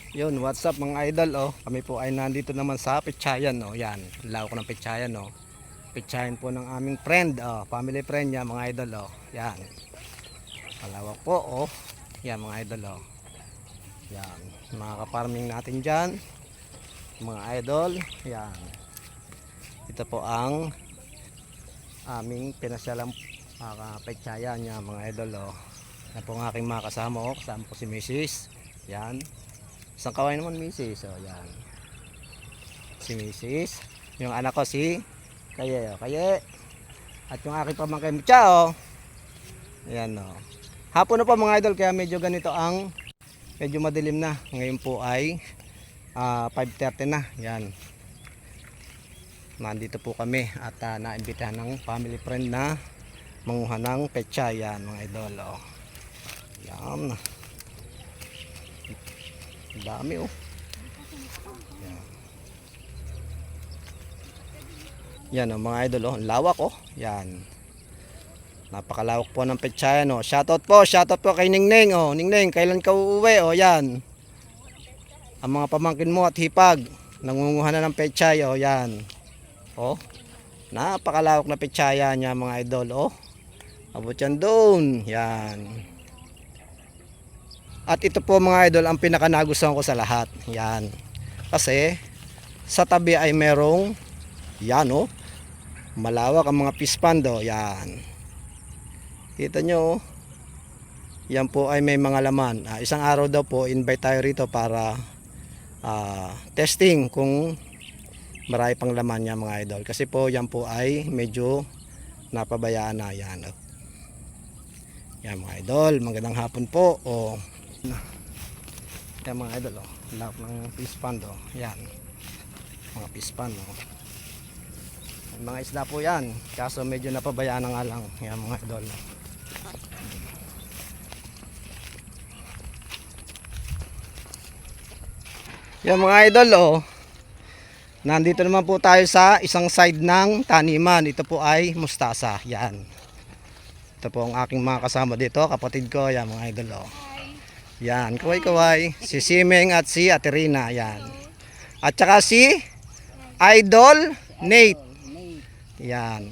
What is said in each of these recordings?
Yun, what's up mga idol, oh. Kami po ay nandito naman sa Petsayan, oh. Yan, lawak ng Petsayan, oh. Petsayan po ng aming friend, oh. Family friend niya mga idol, oh. Yan. Malawak po, oh. Yan mga idol, oh. Yan, mga ka-farming natin diyan, mga idol. Yan. Ito po ang aming pinasyalang Petsayan niya mga idol, oh. Yan po ang aking mga kasama, oh. Kasama po si Mrs. Yan. Isang kaway naman Mrs. So yan. Si Mrs. Yung anak ko si Kaye, oh. Kaye. At yung aking pamangkin Mucha, oh. Ayan, oh. Hapon na po mga idol kaya medyo ganito ang medyo madilim na. Ngayon po ay 5:30 na. Yan. Nandito po kami at naimbitahan ng family friend na manguha ng petsa. Yan mga idol, oh. Yan. Dami, oh. Yan, oh, mga idol, oh. Lawak, oh. Yan. Napakalawak po ng petsayan, oh. Shoutout po kay Ningning, oh. Ningning, kailan ka uuwi, oh. Yan. Ang mga pamangkin mo at hipag nangunguha na ng petsay, oh. Yan. Oh. Napakalawak na petsayan niya mga idol, oh. Abot yan doon. Yan. At ito po mga idol ang pinakanagustuhan ko sa lahat. Yan. Kasi sa tabi ay merong yan, oh. Malawak ang mga fish pond, oh. Yan. Kita nyo, oh. Yan po ay may mga laman. Isang araw daw po invite tayo rito para testing kung marami pang laman niya mga idol. Kasi po yan po ay medyo napabayaan na. Yan, oh. Yan mga idol, magandang hapon po, oh. Yan mga idol, oh. Lawak ng fish pond, oh. Yan. Mga fish pond, oh. Mga isda po yan, kaso medyo napabayaan na nga lang. Yan mga idol. Yan mga idol, oh. Nandito naman po tayo sa isang side ng taniman. Ito po ay mustasa. Yan. Ito po ang aking mga kasama dito, kapatid ko. Yan mga idol, oh. Yan, kaway-kaway. Si Simeng at si Aterina. Yan. At saka si Idol Nate. Yan.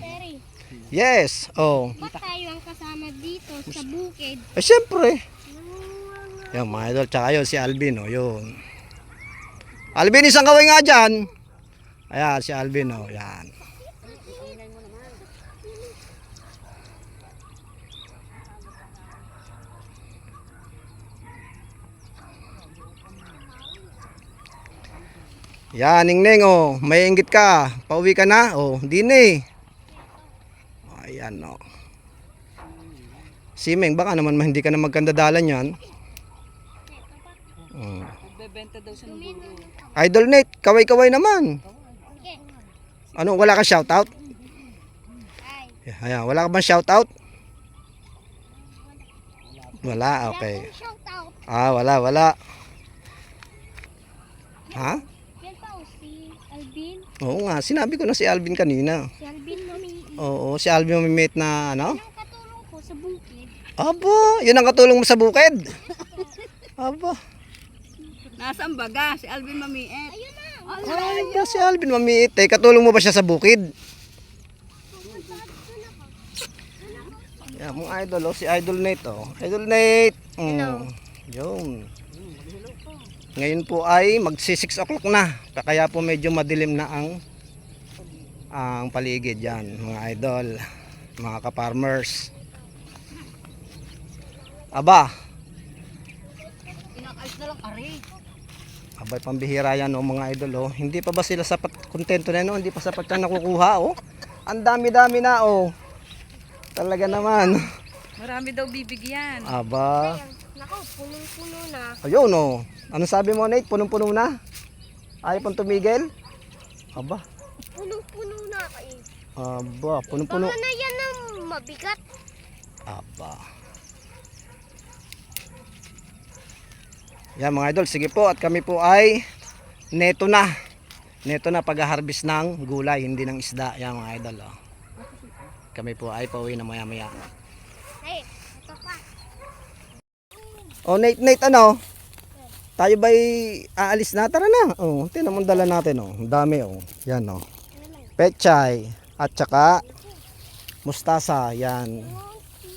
Yes. Oh. Ba't tayo ang kasama dito sa bukid? Siyempre. Yan mga idol. Tsaka yun si Alvin. Oh, yun. Alvin, isang kaway nga dyan. Ayan si Alvin. Oh, yan. Yan, Ningning, oh. May inggit ka. Pauwi ka na. Oh, hindi na eh. Ayan, oh. Simeng, baka naman hindi ka na magkandadalan yan. Bebenta daw sa Nunggulo. Idol Nate, kaway-kaway naman. Ano, wala ka shoutout? Ayan, wala ka bang shoutout? Wala, okay. Wala. Ha? Yan pa o si Alvin. Oo nga, sinabi ko na si Alvin kanina. Si Alvin mami. Oo, si Alvin mamimit na ano? Yan ang katulong ko sa bukid. Aba, yun ang katulong mo sa bukid. Aba, Nasaan baga? Si Alvin mamiit. Ayun na. aba si Alvin mamimit. Katulong mo ba siya sa bukid? Yan, mga idol, oh, si Idol Nate, oh. Idol Nate. Yun. Ngayon po ay magsi 6 o'clock na. Kaya po medyo madilim na ang paligid yan, mga idol, mga ka-farmers. Aba. Inakayos na lang, ari. Abay, pambihira yan, oh, mga idol, oh. Hindi pa ba sila sapat kontento na, no? Hindi pa sapat yan nakukuha, oh. Ang dami-dami na, oh. Talaga naman. Marami daw bibigyan. Aba. Nako, punong-puno na. Ayun, oh. Ano sabi mo, Nate? Punong-puno na? Ayaw pang tumigil? Aba. Punong-puno na kayo. Aba, punong-puno. Baka na yan ang mabigat. Aba. Yan mga idol, sige po, at kami po ay neto na pag-harvest ng gulay, hindi ng isda. Yan mga idol, oh. Kami po ay pauwi na maya-maya. Hey, ito pa. Oh, Nate, ano? Tayo ba'y aalis na? Tara na. Oh, tinan mo dala natin oh. Ang dami oh. Yan oh. Pechay at saka mustasa. Yan.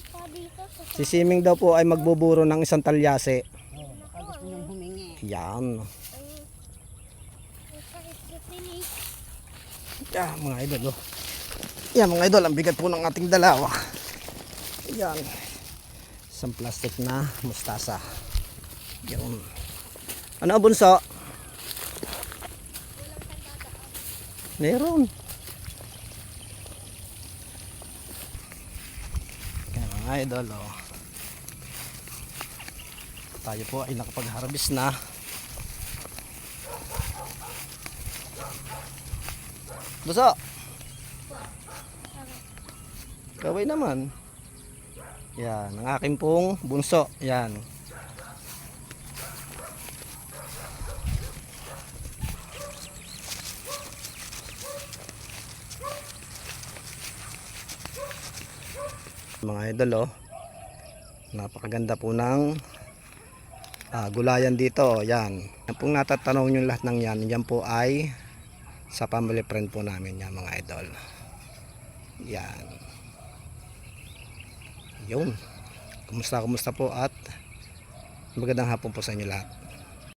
Pa dito sa Si Siming daw po ay magbuburo ng isang talyase. Baka gusto niyong humingi. Yan. sakit sa tinig. Yan mga idol oh. Yan mga idol, ang bigat po ng ating dalawa. Yan. Isang plastic na mustasa. Yan. Ano bunso? Meron. Yan mga idol oh. Tayo po ay nakapag-harvest na. Bunso. Kaway naman. Yan, ang aking pong bunso. Yan. Mga idol oh. Napakaganda po ng gulayan dito. Yan. Yan pong natatanong yung lahat ng yan. Yan po ay sa family friend po namin yan mga idol. Yan. Yun. Kumusta po at magandang hapon po sa inyo lahat.